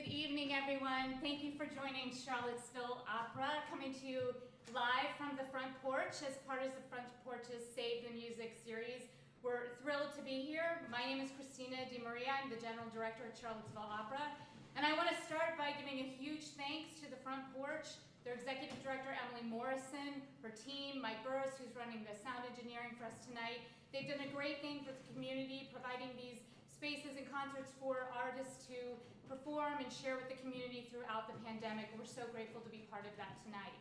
Good evening, everyone. Thank you for joining Charlottesville Opera, coming to you live from the front porch as part of the Front Porch's Save the Music series. We're thrilled to be here. My name is Christina DiMaria. I'm the General Director at Charlottesville Opera. And I want to start by giving a huge thanks to the front porch, their Executive Director, Emily Morrison, her team, Mike Burris, who's running the sound engineering for us tonight. They've done a great thing for the community, providing these spaces and concerts for artists to perform and share with the community throughout the pandemic. We're so grateful to be part of that tonight.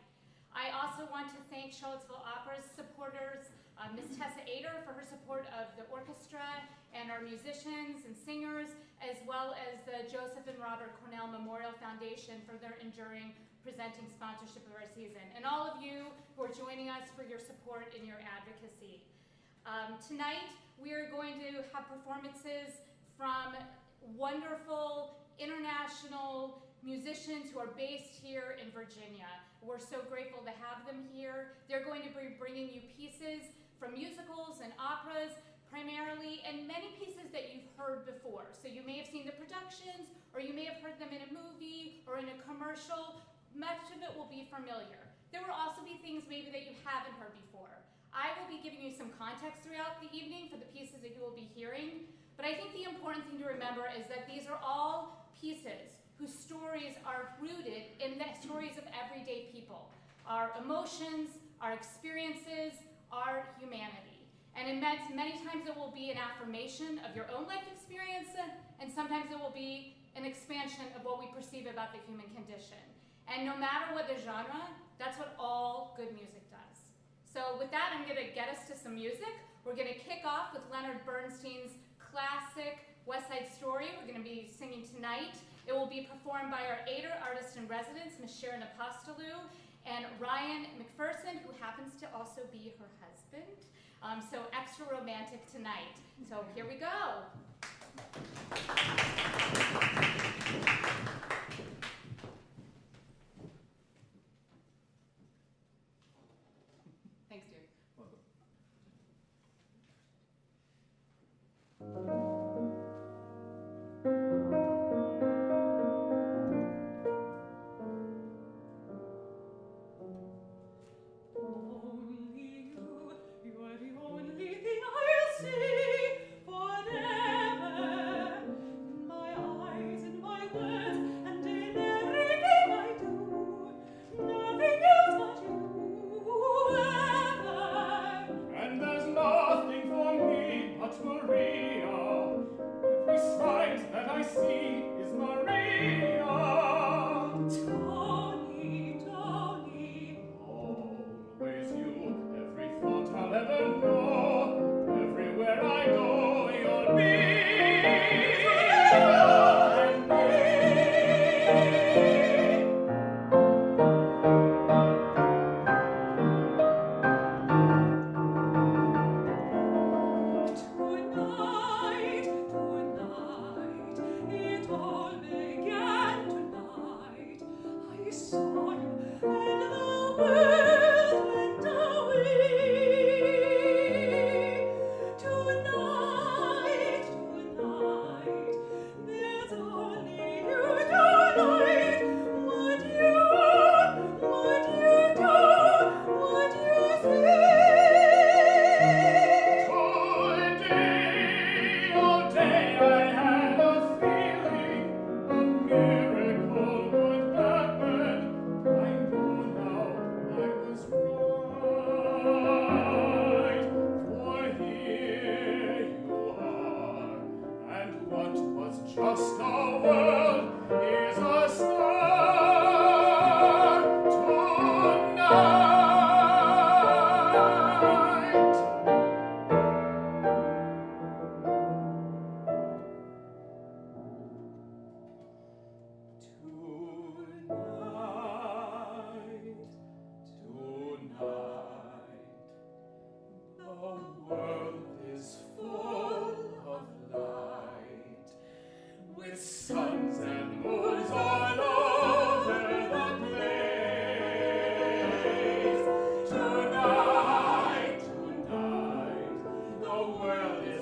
I also want to thank Charlottesville Opera's supporters, Ms. Tessa Ader for her support of the orchestra and our musicians and singers, as well as the Joseph and Robert Cornell Memorial Foundation for their enduring presenting sponsorship of our season. And all of you who are joining us for your support and your advocacy. Tonight, we are going to have performances from wonderful international musicians who are based here in Virginia. We're so grateful to have them here. They're going to be bringing you pieces from musicals and operas primarily, and many pieces that you've heard before. So you may have seen the productions, or you may have heard them in a movie or in a commercial. Much of it will be familiar. There will also be things maybe that you haven't heard before. I will be giving you some context throughout the evening for the pieces that you will be hearing, but I think the important thing to remember is that these are all pieces whose stories are rooted in the stories of everyday people, our emotions, our experiences, our humanity. And it meant many times it will be an affirmation of your own life experience, and sometimes it will be an expansion of what we perceive about the human condition. And no matter what the genre, that's what all good music does. So with that, I'm gonna get us to some music. We're gonna kick off with Leonard Bernstein's classic West Side Story. We're gonna be singing tonight. It will be performed by our Ader artist in residence, Ms. Sharon Apostolou, and Ryan McPherson, who happens to also be her husband. So extra romantic tonight. So here we go. Thanks, dear.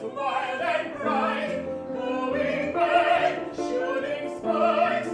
Wild and bright, going back, shooting sparks.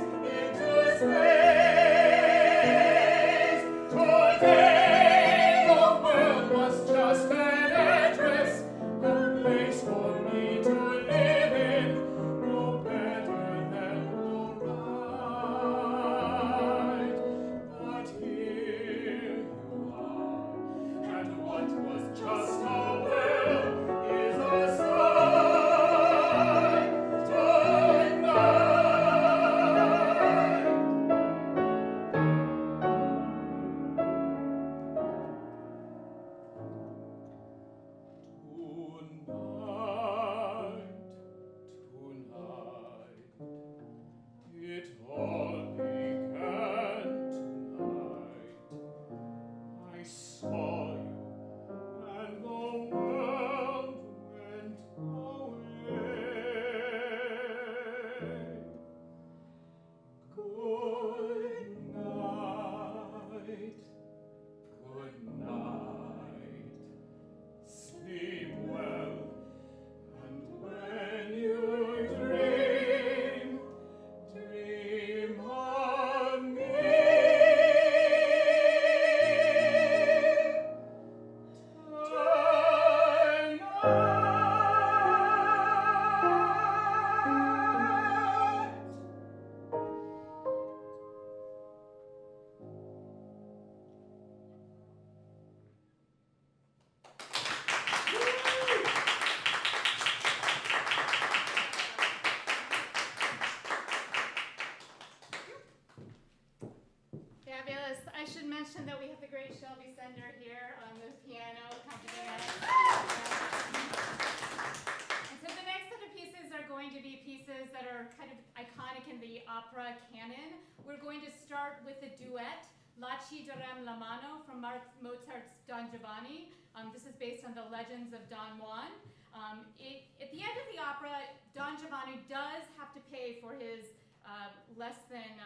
mention that we have the great Shelby Sender here on the piano accompanying us. And so the next set of pieces are going to be pieces that are kind of iconic in the opera canon. We're going to start with a duet, La Ci darem la mano from Mozart's Don Giovanni. This is based on the legends of Don Juan. At the end of the opera, Don Giovanni does have to pay for his less than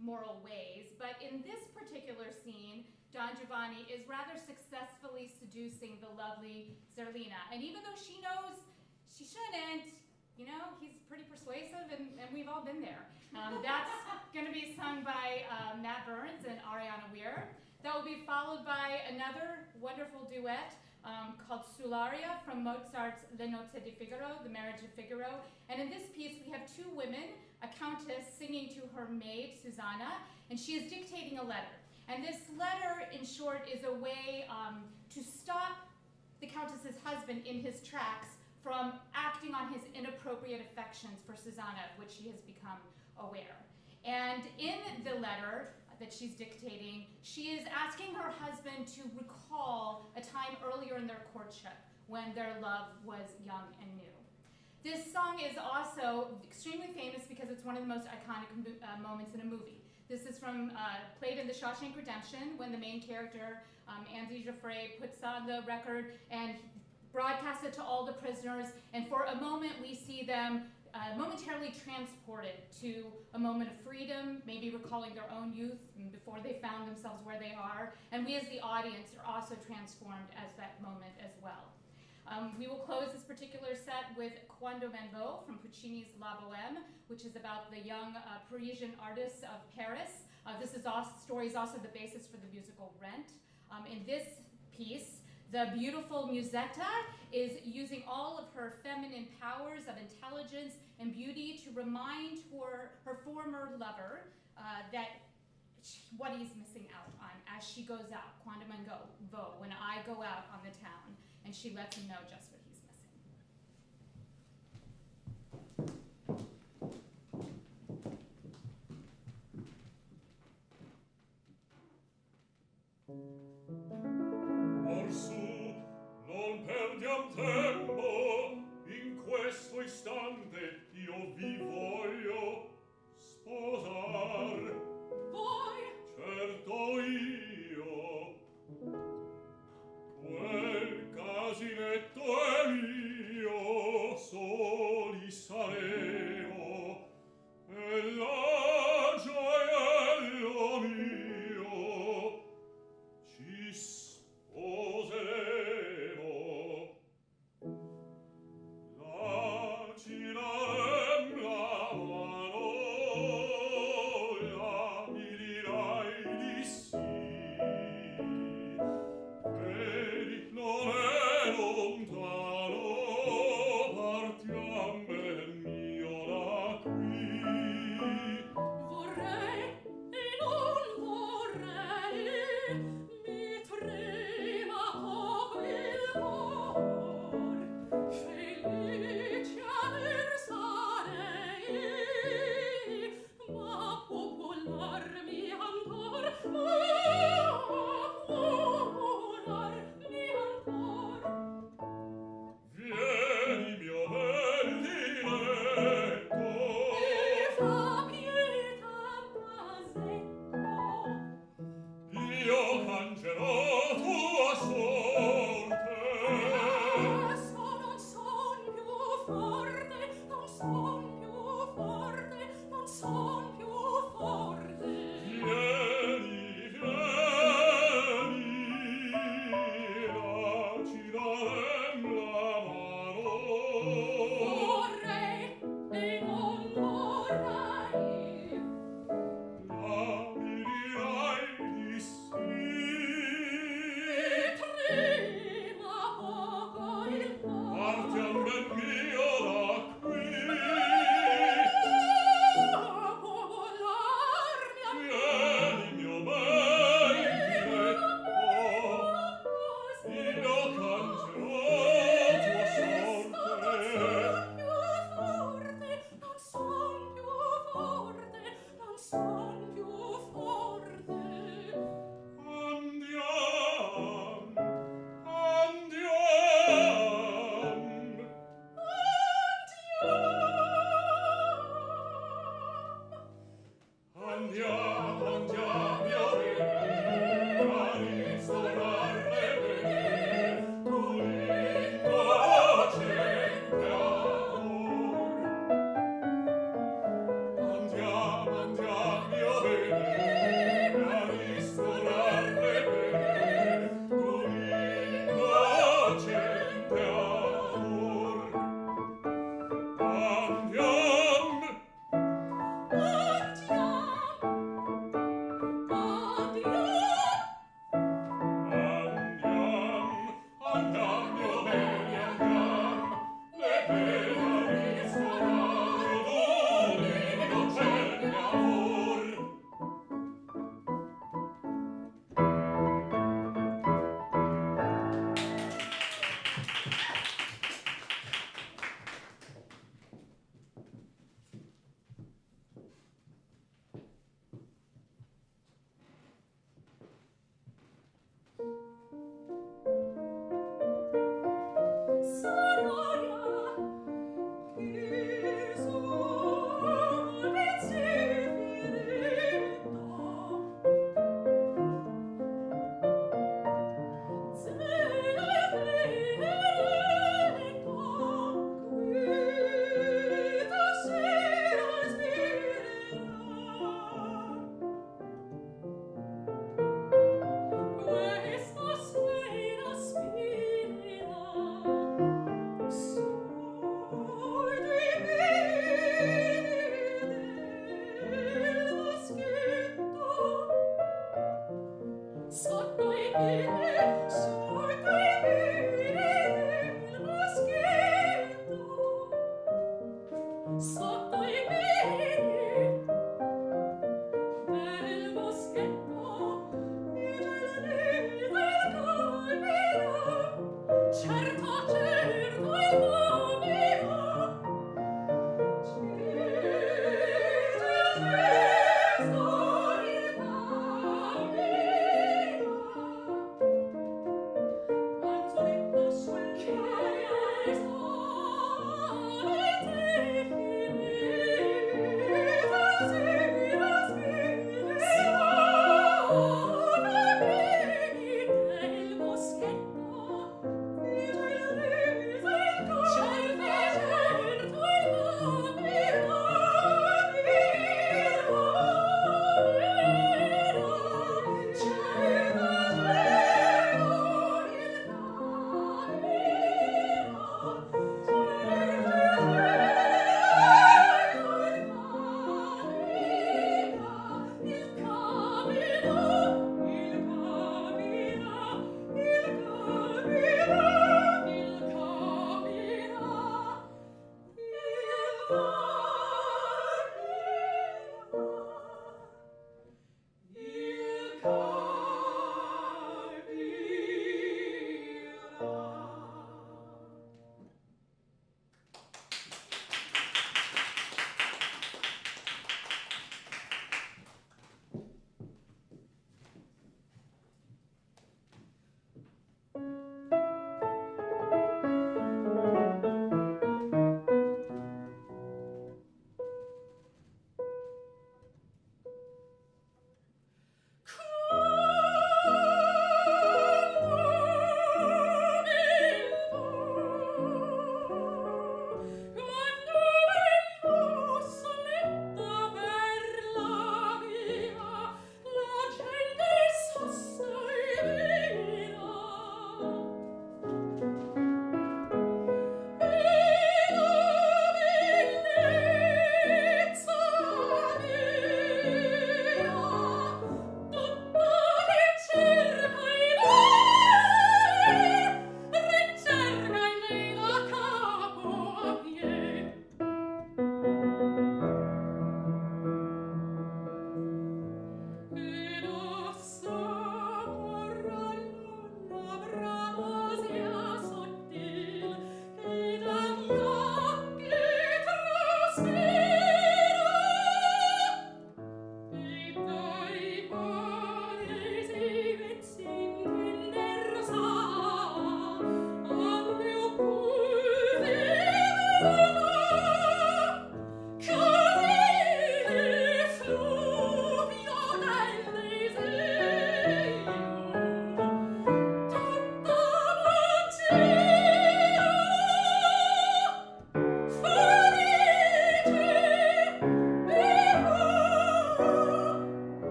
moral ways, but in this particular scene, Don Giovanni is rather successfully seducing the lovely Zerlina. And even though she knows she shouldn't, you know, he's pretty persuasive, and we've all been there. That's going to be sung by Matt Burns and Ariana Weir. That will be followed by another wonderful duet called Sullaria from Mozart's Le Nozze di Figaro, The Marriage of Figaro. And in this piece, we have two women, a countess singing to her maid, Susanna, and she is dictating a letter. And this letter, in short, is a way to stop the countess's husband in his tracks from acting on his inappropriate affections for Susanna, of which he has become aware. And in the letter that she's dictating, she is asking her husband to recall a time earlier in their courtship when their love was young and new. This song is also extremely famous because it's one of the most iconic moments in a movie. This is from played in The Shawshank Redemption, when the main character, Andy Giuffre, puts on the record and broadcasts it to all the prisoners, and for a moment we see them momentarily transported to a moment of freedom, maybe recalling their own youth before they found themselves where they are, and we as the audience are also transformed as that moment as well. We will close this particular set with Quando men vo from Puccini's La Bohème, which is about the young Parisian artists of Paris. This story is also the basis for the musical Rent. In this piece, the beautiful Musetta is using all of her feminine powers of intelligence and beauty to remind her former lover what he's missing out on as she goes out, Quando men vo, when I go out on the town, and she lets him know just what he's missing. Orsù, non perdiam tempo, in questo istante io vi voglio sposar. Voi? Certo io. Quel casinetto è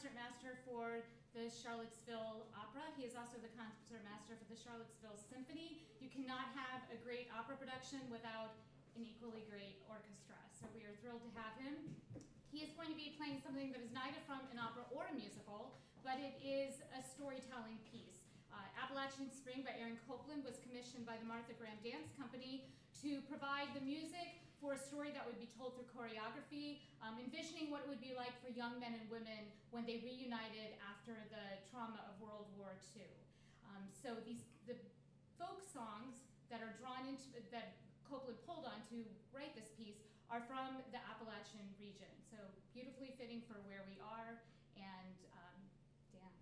concertmaster for the Charlottesville Opera. He is also the concertmaster for the Charlottesville Symphony. You cannot have a great opera production without an equally great orchestra, so we are thrilled to have him. He is going to be playing something that is neither from an opera or a musical, but it is a storytelling piece. Appalachian Spring by Aaron Copland was commissioned by the Martha Graham Dance Company to provide the music for a story that would be told through choreography, envisioning what it would be like for young men and women when they reunited after the trauma of World War II. So the folk songs that are drawn into, that Copland pulled on to write this piece are from the Appalachian region. So beautifully fitting for where we are, and Dan.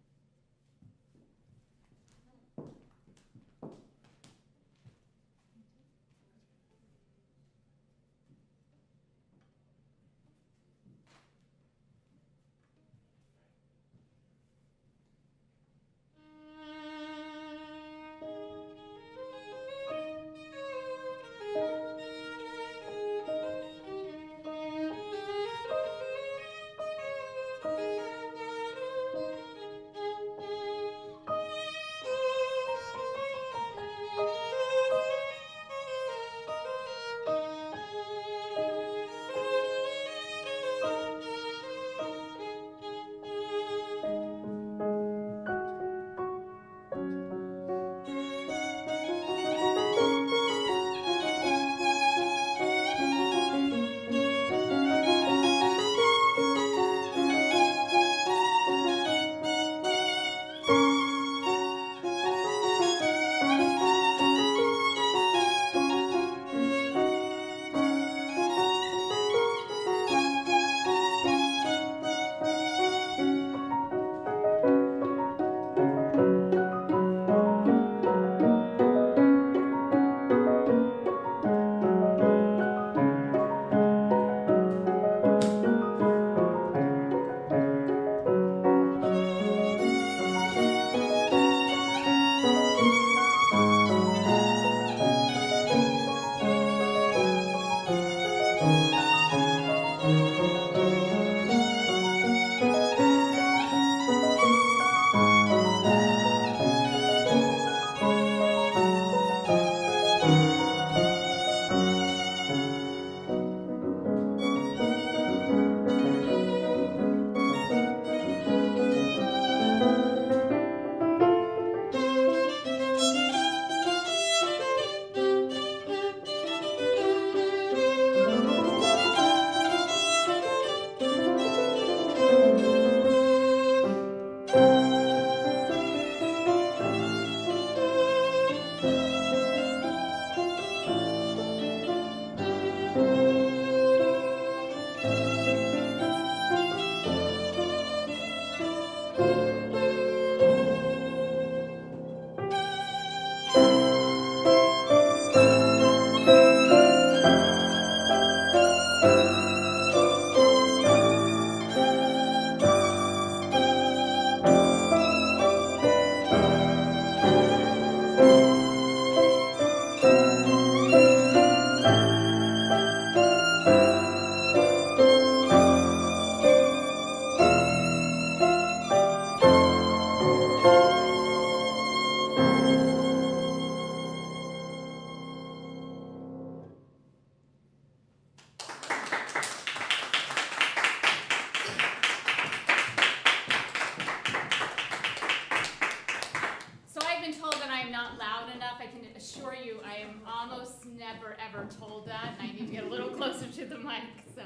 assure you I am almost never ever told that, and I need to get a little closer to the mic. So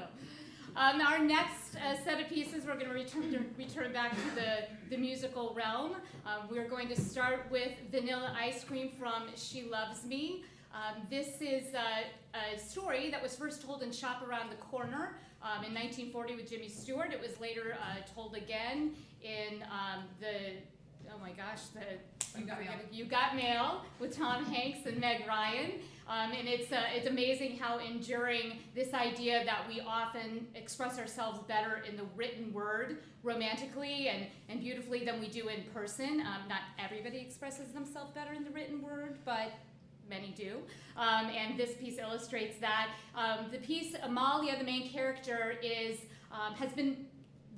our next set of pieces, we're going to return back to the musical realm. We're going to start with Vanilla Ice Cream from She Loves Me. This is a story that was first told in Shop Around the Corner in 1940 with Jimmy Stewart. It was later told again in oh my gosh, You Got Mail with Tom Hanks and Meg Ryan. And it's amazing how enduring this idea that we often express ourselves better in the written word romantically and beautifully than we do in person. Not everybody expresses themselves better in the written word, but many do. And this piece illustrates that. The piece, Amalia, the main character, has been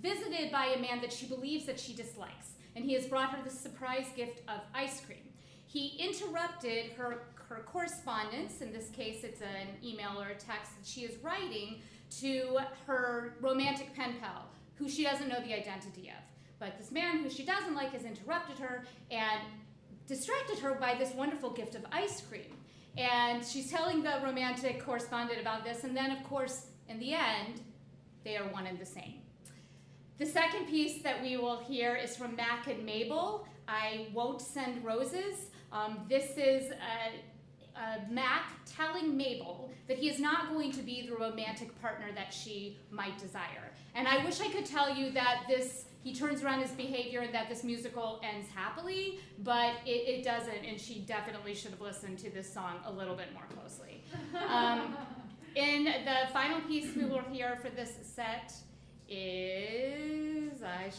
visited by a man that she believes that she dislikes, and he has brought her the surprise gift of ice cream. He interrupted her correspondence. In this case, it's an email or a text that she is writing to her romantic pen pal, who she doesn't know the identity of. But this man who she doesn't like has interrupted her and distracted her by this wonderful gift of ice cream. And she's telling the romantic correspondent about this, and then, of course, in the end, they are one and the same. The second piece that we will hear is from Mac and Mabel, I Won't Send Roses. This is Mac telling Mabel that he is not going to be the romantic partner that she might desire. And I wish I could tell you that he turns around his behavior and that this musical ends happily, but it doesn't, and she definitely should have listened to this song a little bit more closely. In the final piece we will hear for this set is, I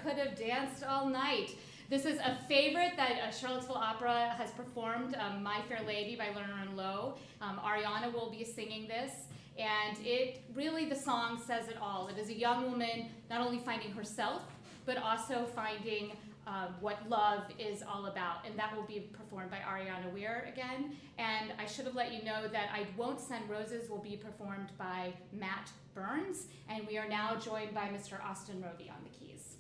could have danced all night. This is a favorite that Charlottesville Opera has performed, My Fair Lady by Lerner and Lowe. Ariana will be singing this, and the song says it all. It is a young woman not only finding herself, but also finding what love is all about, and that will be performed by Ariana Weir again. And I should have let you know that I Won't Send Roses will be performed by Matt Burns, and we are now joined by Mr. Austin Roby on the keys.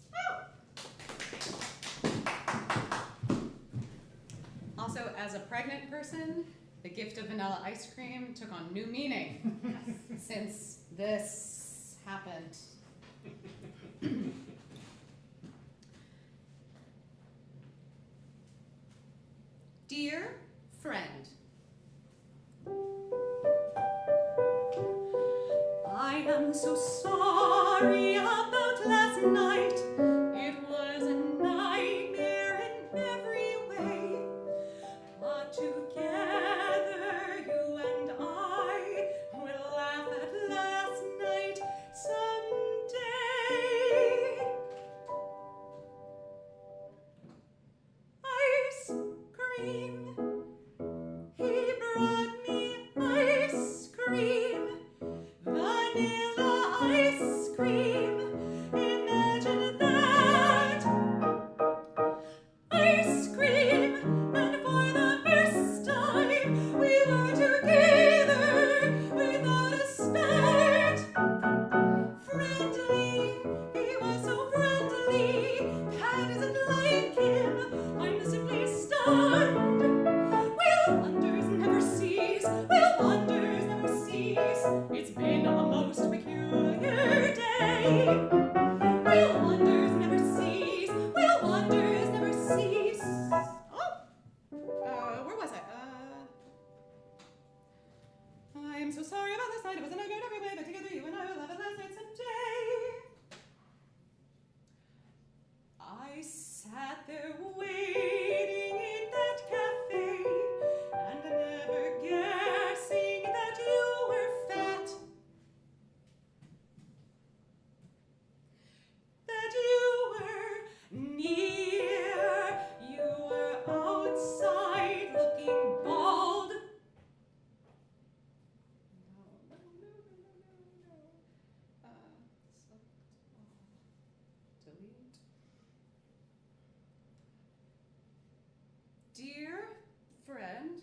Also, as a pregnant person, the gift of vanilla ice cream took on new meaning since this happened. Dear friend, I am so sorry about last night. It was a nightmare in every way. But together you and I will laugh at last night someday. Ice cream. He brought me ice cream. Vanilla ice cream. Imagine that. Ice cream. And for the first time we were together without a spat. Friendly. He was so friendly. Pat isn't like him. I'm simply stunned. Will wonders never cease. Will wonders never cease. It's been a most peculiar day. Will wonders never cease. Will wonders never cease. Where was I? I'm so sorry about last night. It was a nightmare every way, but together you and I will have a last night someday. I sat there waiting in that cafe and never guessing that you were fat. That you were near. You were outside looking bald. Delete. Dear friend,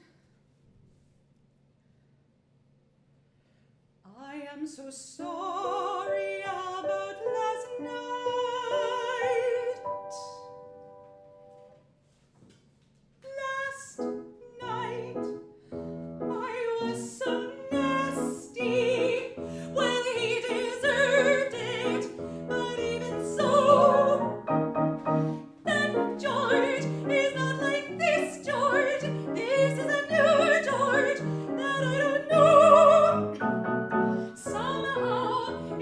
I am so sorry about last night. Last night, I was so nasty. Well, he deserved it, but even so, that George is not like this George. This is a new George that I don't know. Somehow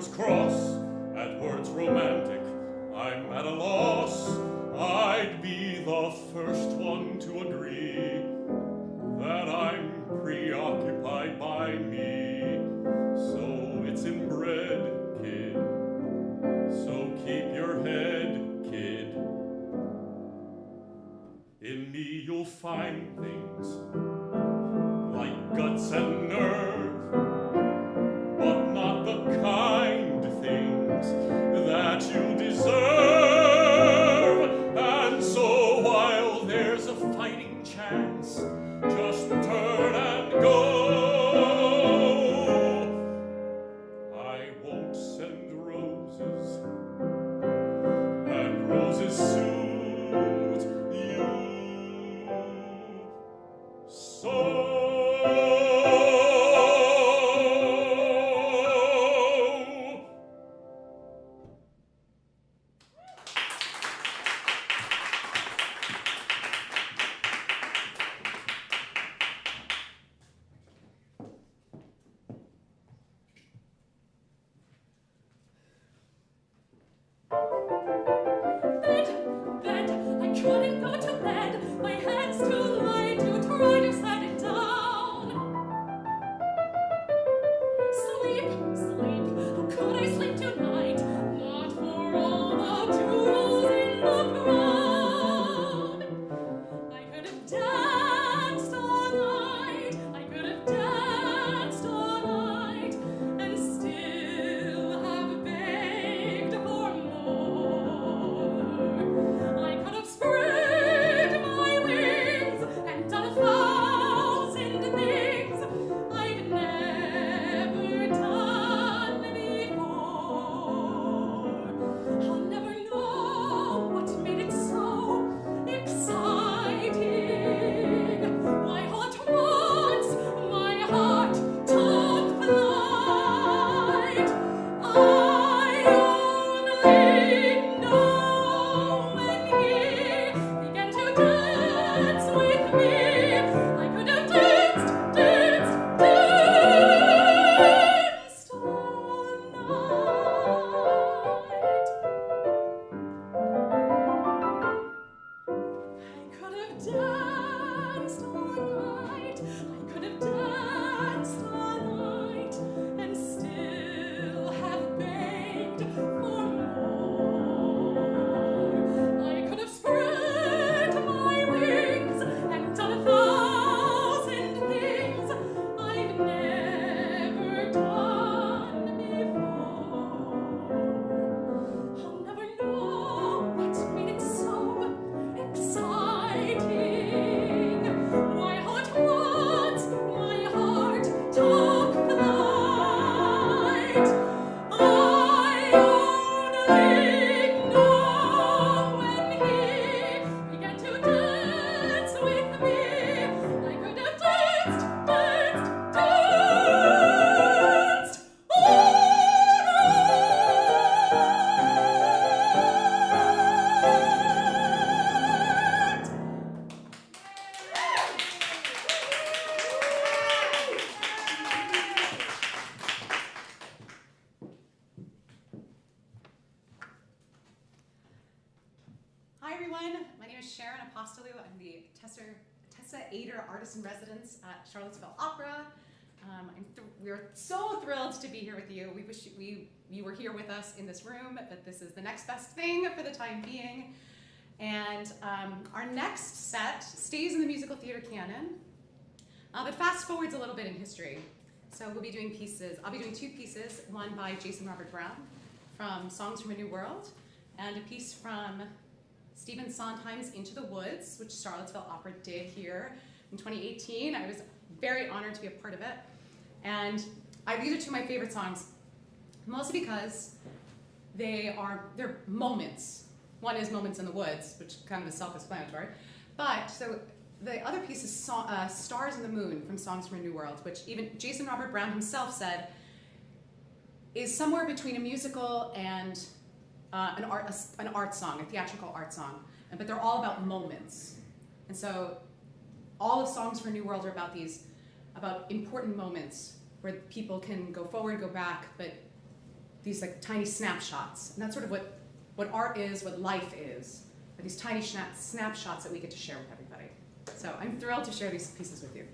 words cross, at words romantic, I'm at a loss. I'd be the first one to agree that I'm preoccupied by me. So it's inbred, kid. So keep your head, kid. In me you'll find things like guts and nerve, but not the kind things that you deserve. And so while there's a fighting chance, just turn and go. I won't send roses, and roses suit you. So Bed, I couldn't go to bed. My head's too light to try to set it down. Sleep, sleep, how could I sleep tonight? Not for all the jewels in the crown. I could have danced all night. I could have danced all night and still have begged for more. I could have spread my wings and done 1,000 things I've never done before. I'll never know what made it so exciting. Why all at once my heart took flight. I only know when he began to dance with me. I could have danced all night. I could have danced all night. I could have danced all night and still have begged for more. I could have spread my wings and done 1,000 things I've never done before. I'll never know what made it so exciting. Why all at once my heart took flight. I only know when he began to dance with me. I could have danced all night. Hi everyone, my name is Sharon Apostolou. I'm the Tessa Ader Artist in Residence at Charlottesville Opera. We're so thrilled to be here with you. We wish you were here with us in this room, but this is the next best thing for the time being. And our next set stays in the musical theater canon, but fast forwards a little bit in history. So we'll be doing pieces, I'll be doing 2 pieces, one by Jason Robert Brown from Songs from a New World, and a piece from Stephen Sondheim's Into the Woods, which Charlottesville Opera did here in 2018. I was very honored to be a part of it. And these are 2 of my favorite songs, mostly because they're moments. One is Moments in the Woods, which kind of is self-explanatory. But so the other piece is Stars in the Moon from Songs from a New World, which even Jason Robert Brown himself said is somewhere between a musical and an art song, a theatrical art song. But they're all about moments. And so all of Songs for a New World are about important moments where people can go forward, go back, but these like tiny snapshots. And that's sort of what art is, what life is, are these tiny snapshots that we get to share with everybody. So I'm thrilled to share these pieces with you.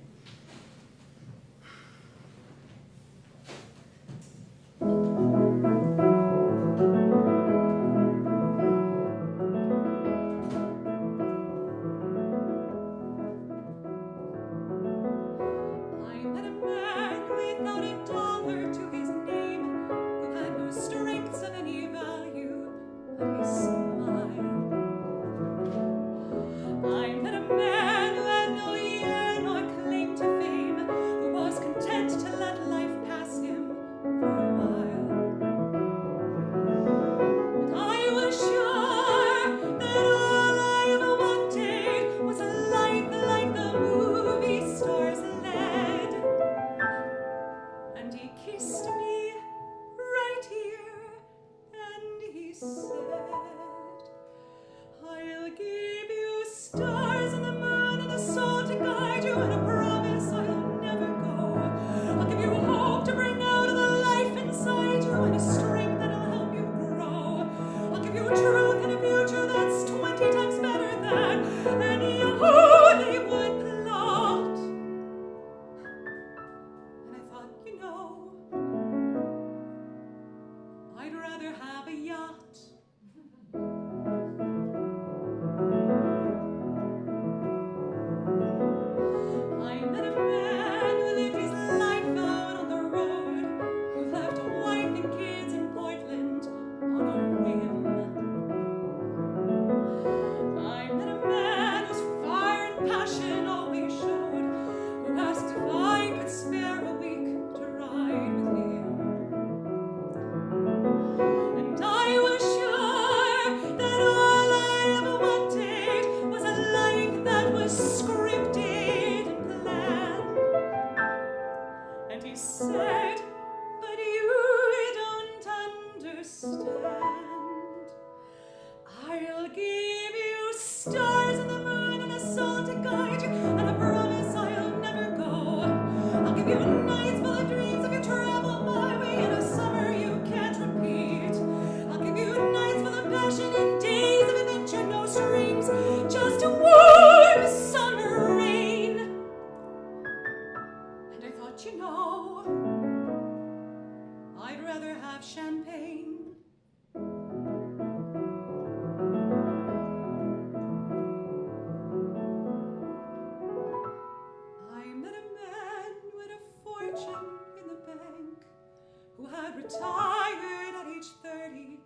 Retired at age 30,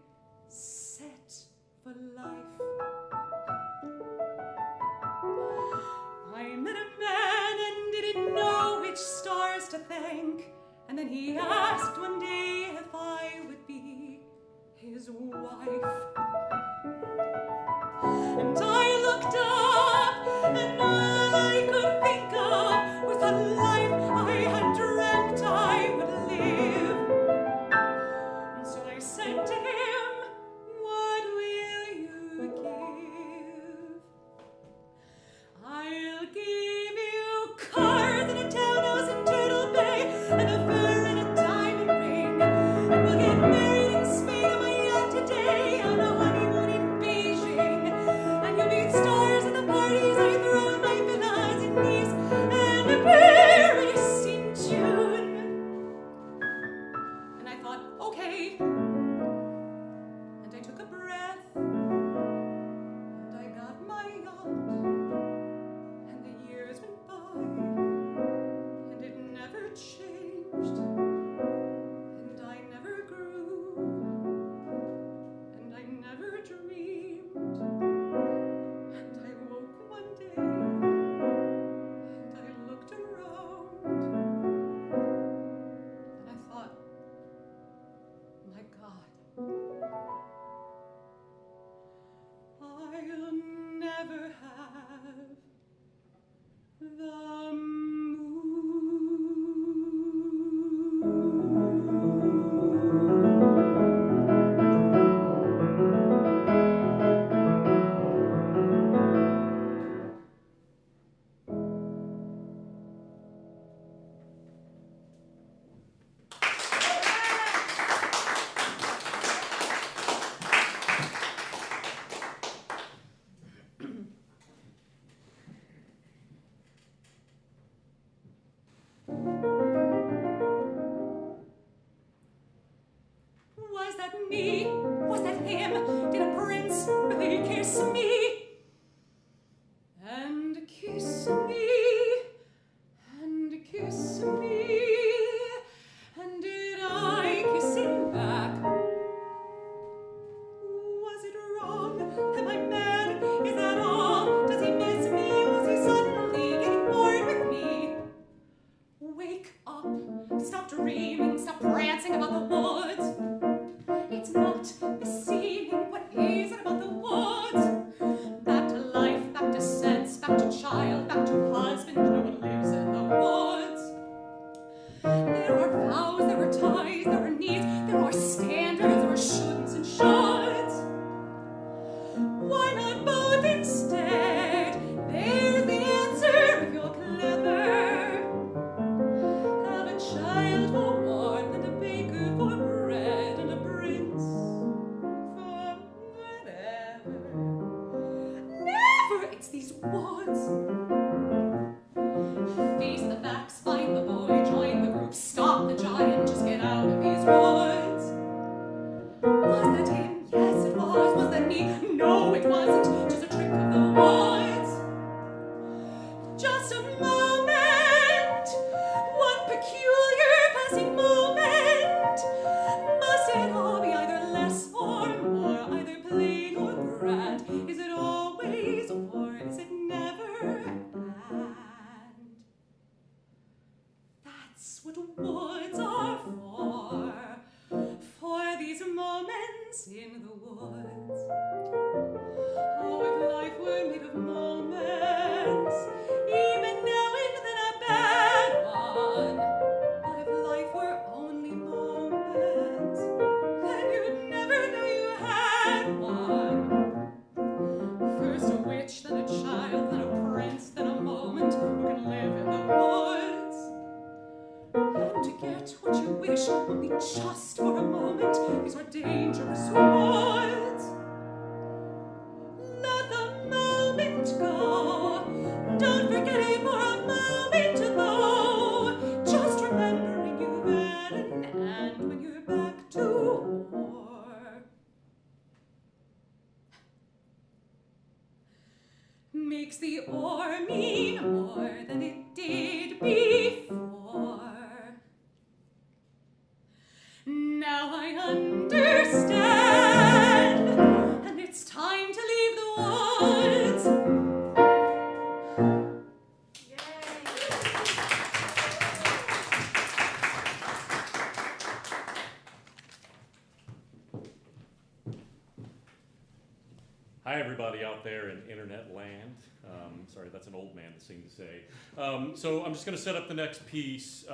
set for life. I met a man and didn't know which stars to thank, and then he asked one day if I would be his wife. And I looked up, and all I could think of was the life I had dreamt I would live. Said to him, what will you give? I'll give you cars and a townhouse in Turtle Bay, and a fur and a diamond ring, and we'll get married in Spain on my yacht today, on a honeymoon in Beijing, and you'll these woods. Face the facts, find the boy, join the group, stop the giant, just get out of these woods. Was that him? Yes, it was. Was that me? No, it wasn't. Just a trick of the woods. Just a moment, one peculiar passing moment. Must it all be either less or more, either plain or grand? Is it always or is it never and? That's what woods are for these moments in the woods. Oh, if life were made of moments, even now and then a bad one. But if life were only moments, then you'd never know you had one. First a witch, then a child, then a prince, then a moment. You can live in the woods. And to get what you wish, only just for a moment, these are dangerous woods. Let the moment go. Don't forget it for a moment though. Just remembering you've had an and when you're back to war. Makes the or mean more than it did before. Now I understand, and it's time to leave the woods. Hi, everybody out there in internet land. Sorry, that's an old man thing to say. So I'm just going to set up the next piece.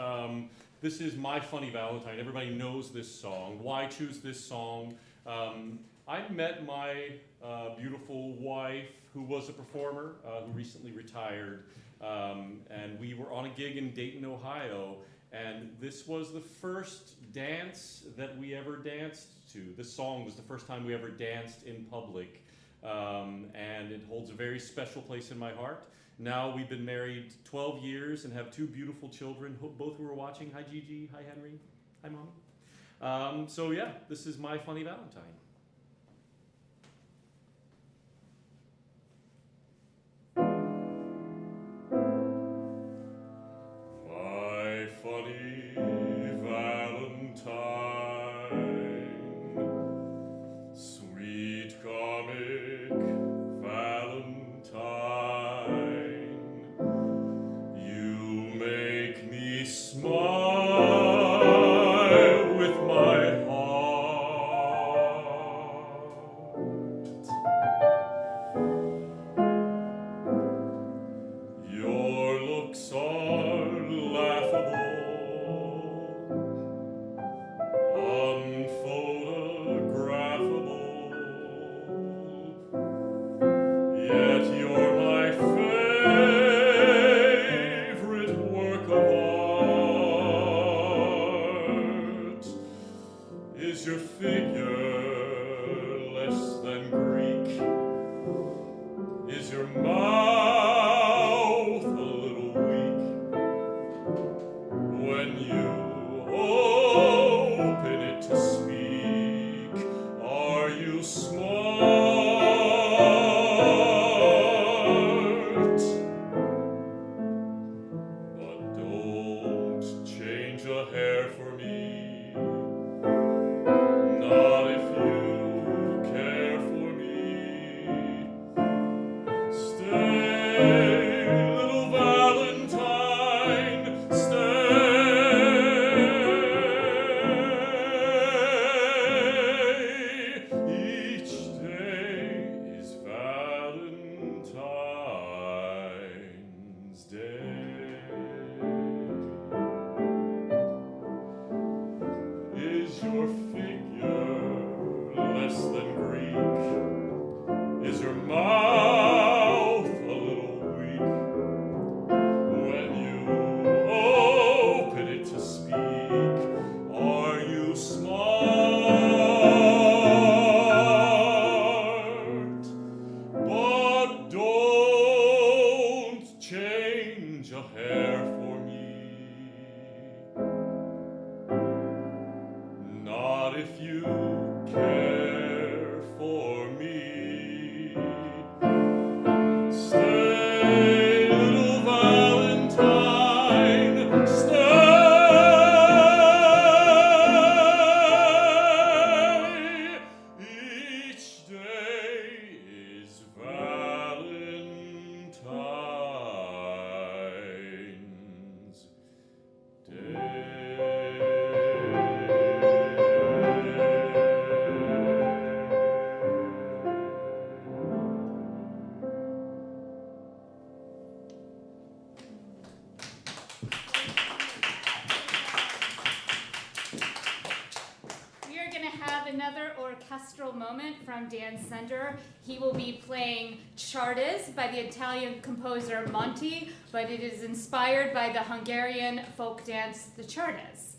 This is My Funny Valentine. Everybody knows this song. Why choose this song? I met my beautiful wife, who was a performer, who recently retired, and we were on a gig in Dayton, Ohio, and this was the first dance that we ever danced to. This song was the first time we ever danced in public. And it holds a very special place in my heart. Now we've been married 12 years and have two beautiful children, both who are watching. Hi Gigi, hi Henry, hi Mommy. So yeah, this is My Funny Valentine. My funny Valentine, sweet comic Valentine, you make me smile with my heart. another orchestral moment from Dan Sender. He will be playing Chardes by the Italian composer Monti, but it is inspired by the Hungarian folk dance, the Chardes.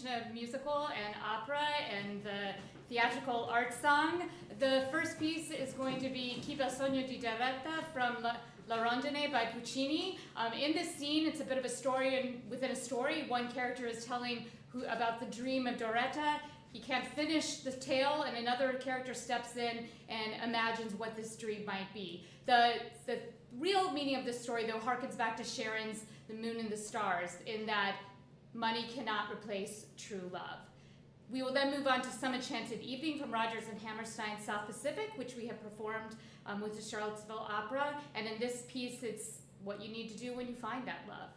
Of musical and opera and the theatrical art song. The first piece is going to be Chi bel sogno di Doretta from La Rondine by Puccini. In this scene, it's a bit of a story, and within a story, one character is telling about the dream of Doretta. He can't finish the tale, and another character steps in and imagines what this dream might be. The real meaning of this story, though, harkens back to Sharon's The Moon and the Stars, in that money cannot replace true love. We will then move on to Some Enchanted Evening from Rodgers and Hammerstein's South Pacific, which we have performed with the Charlottesville Opera. And in this piece, it's what you need to do when you find that love.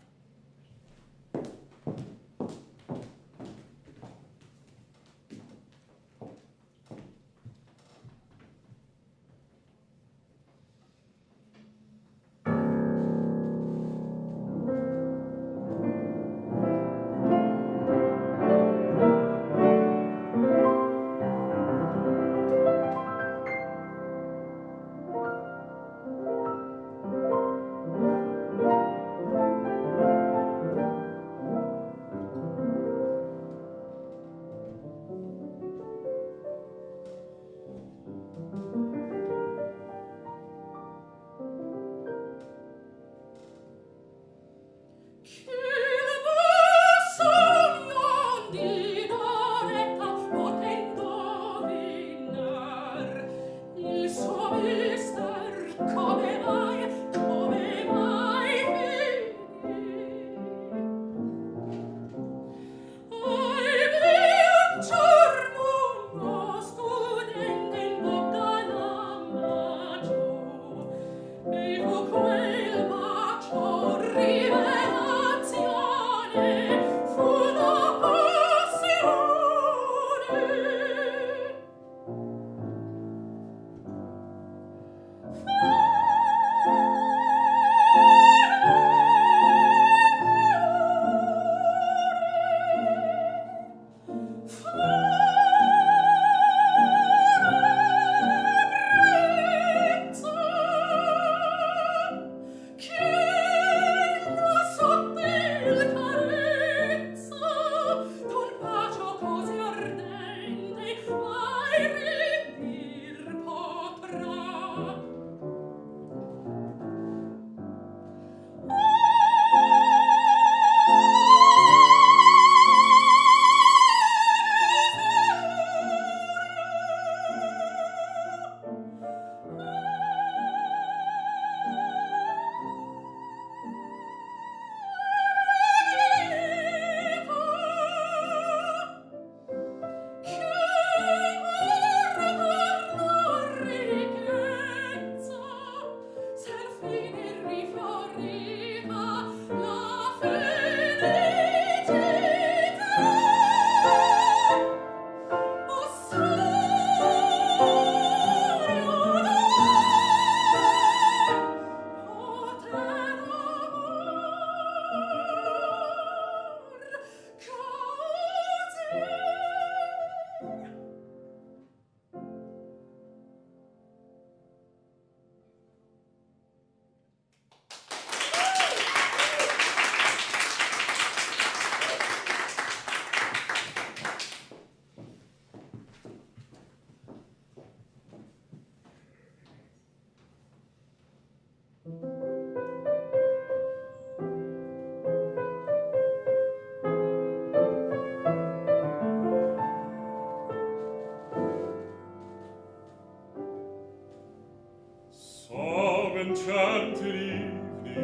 Enchanted evening,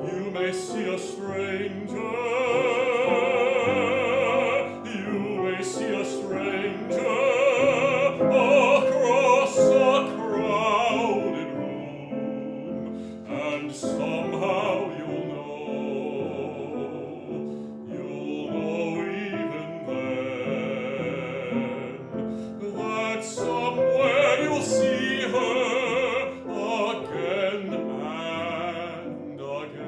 you may see a stranger, you may see a stranger across a crowded room, and somehow you'll know even then, that somewhere you'll see her again and again.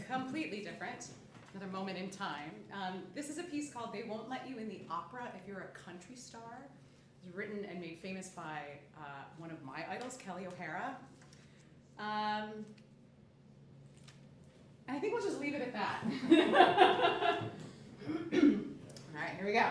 completely different, another moment in time. This is a piece called They Won't Let You in the Opera If You're a Country Star. It was written and made famous by one of my idols, Kelly O'Hara. And I think we'll just leave it at that. All right, here we go.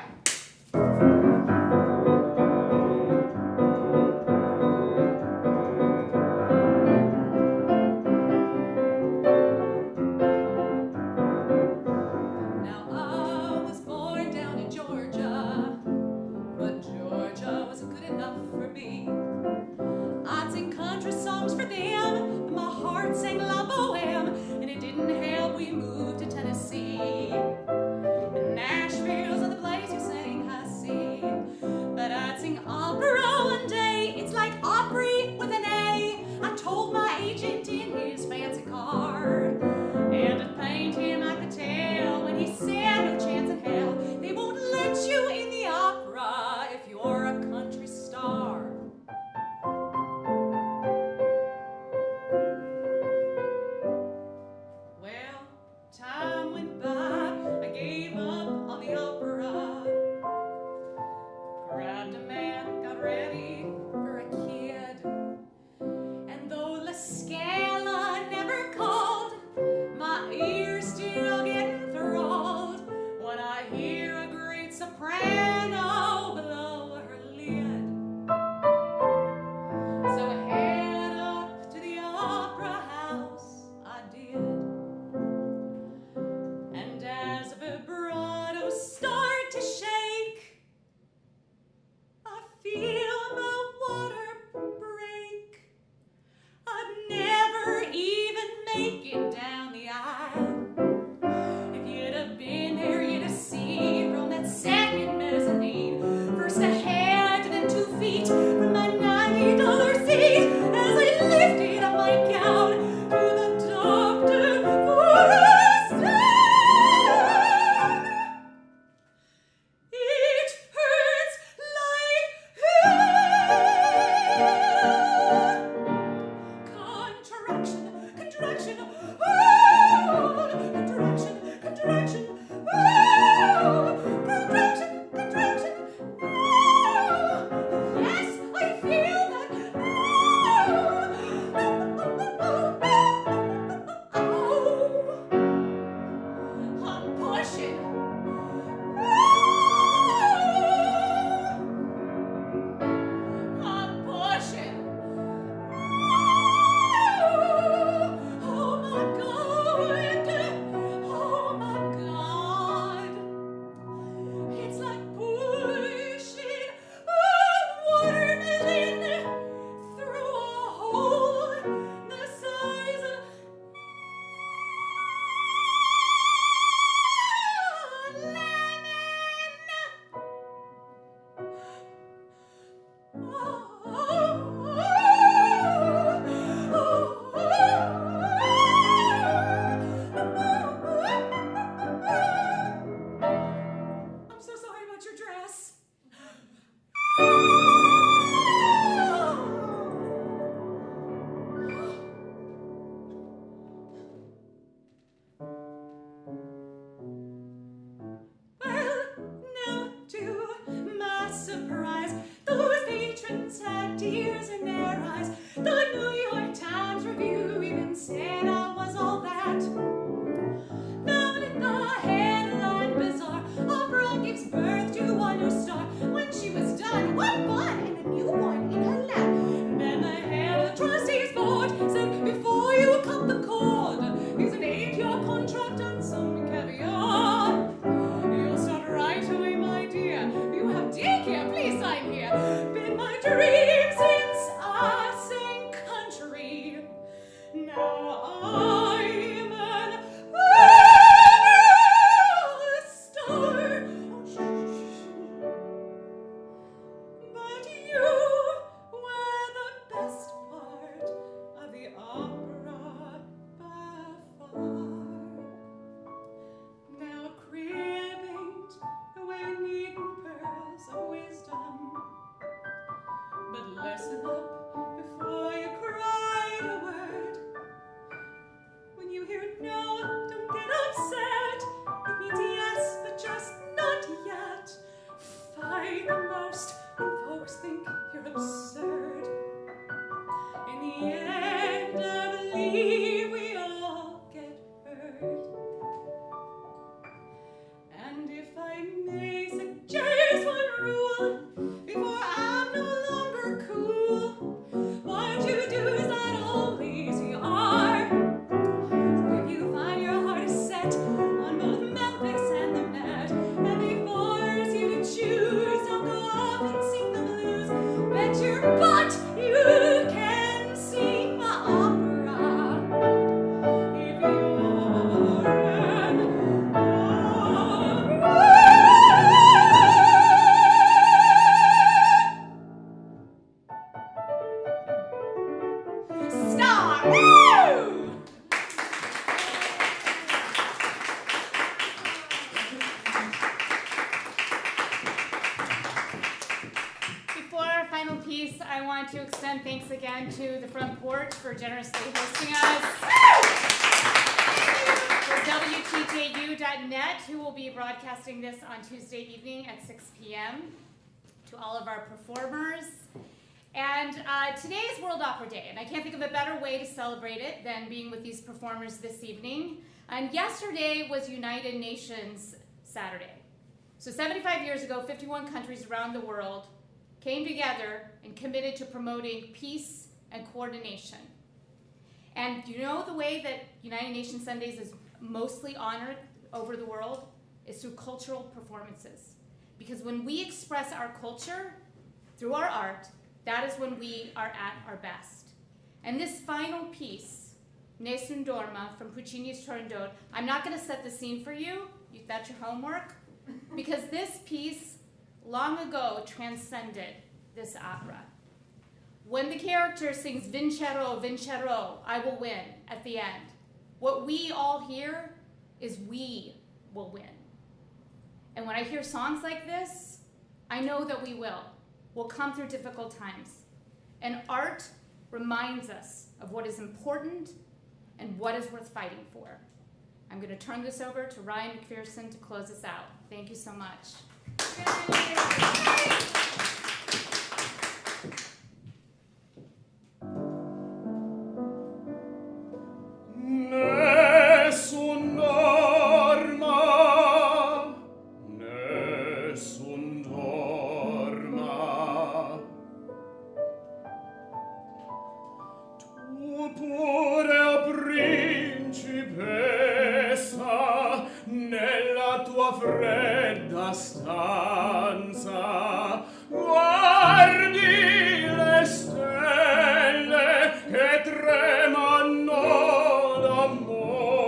Listen up before you cry a word. When you hear no, least, I want to extend thanks again to the Front Porch for generously hosting us. For WTJU.net, who will be broadcasting this on Tuesday evening at 6 p.m. To all of our performers. And today is World Opera Day, and I can't think of a better way to celebrate it than being with these performers this evening. And yesterday was United Nations Saturday. So 75 years ago, 51 countries around the world came together and committed to promoting peace and coordination. And you know the way that United Nations Sundays is mostly honored over the world is through cultural performances. Because when we express our culture through our art, that is when we are at our best. And this final piece, Nessun Dorma from Puccini's Turandot, I'm not going to set the scene for you, that's your homework, because this piece long ago transcended this opera. When the character sings Vincero, Vincero, I will win at the end, what we all hear is we will win. And when I hear songs like this, I know that we will. We'll come through difficult times. And art reminds us of what is important and what is worth fighting for. I'm going to turn this over to Ryan McPherson to close us out. Thank you so much. Nessun dorma, nessun dorma. Tu pure, o principessa, nella tua fredda stanza, guardi le stelle che tremano d'amore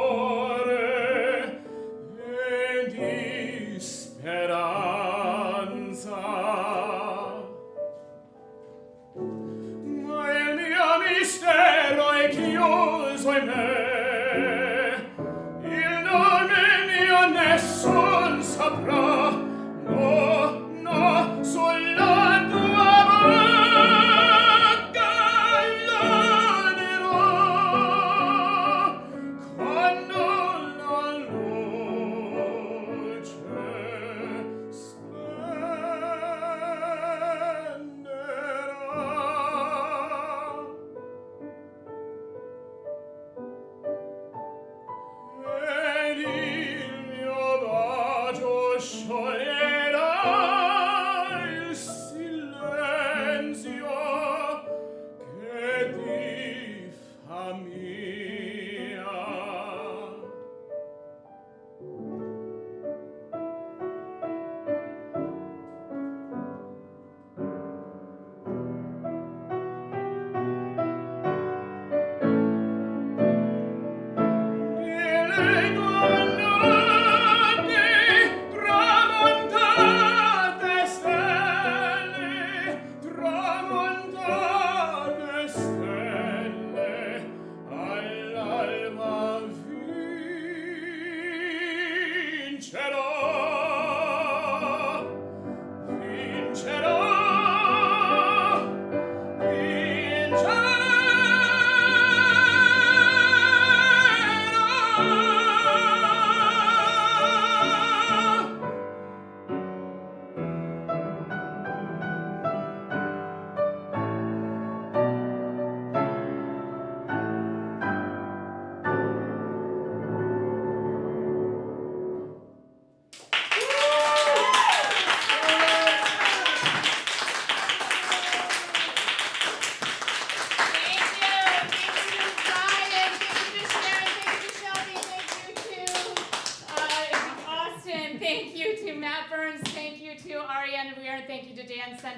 e di speranza. Ma il mio mistero è chiuso in me, il nome mio nessun saprà, no, no, sulla tua bocca la dirò, quando la luce splenderà. Ed il mio bacio scioglierà il silenzio che ti fa mia. Nelle tue notti tramontate stelle, all'alba vincerò, vincerò, Thank you to Matt Burns, thank you to Ariane Weir, and thank you to Dan Sender.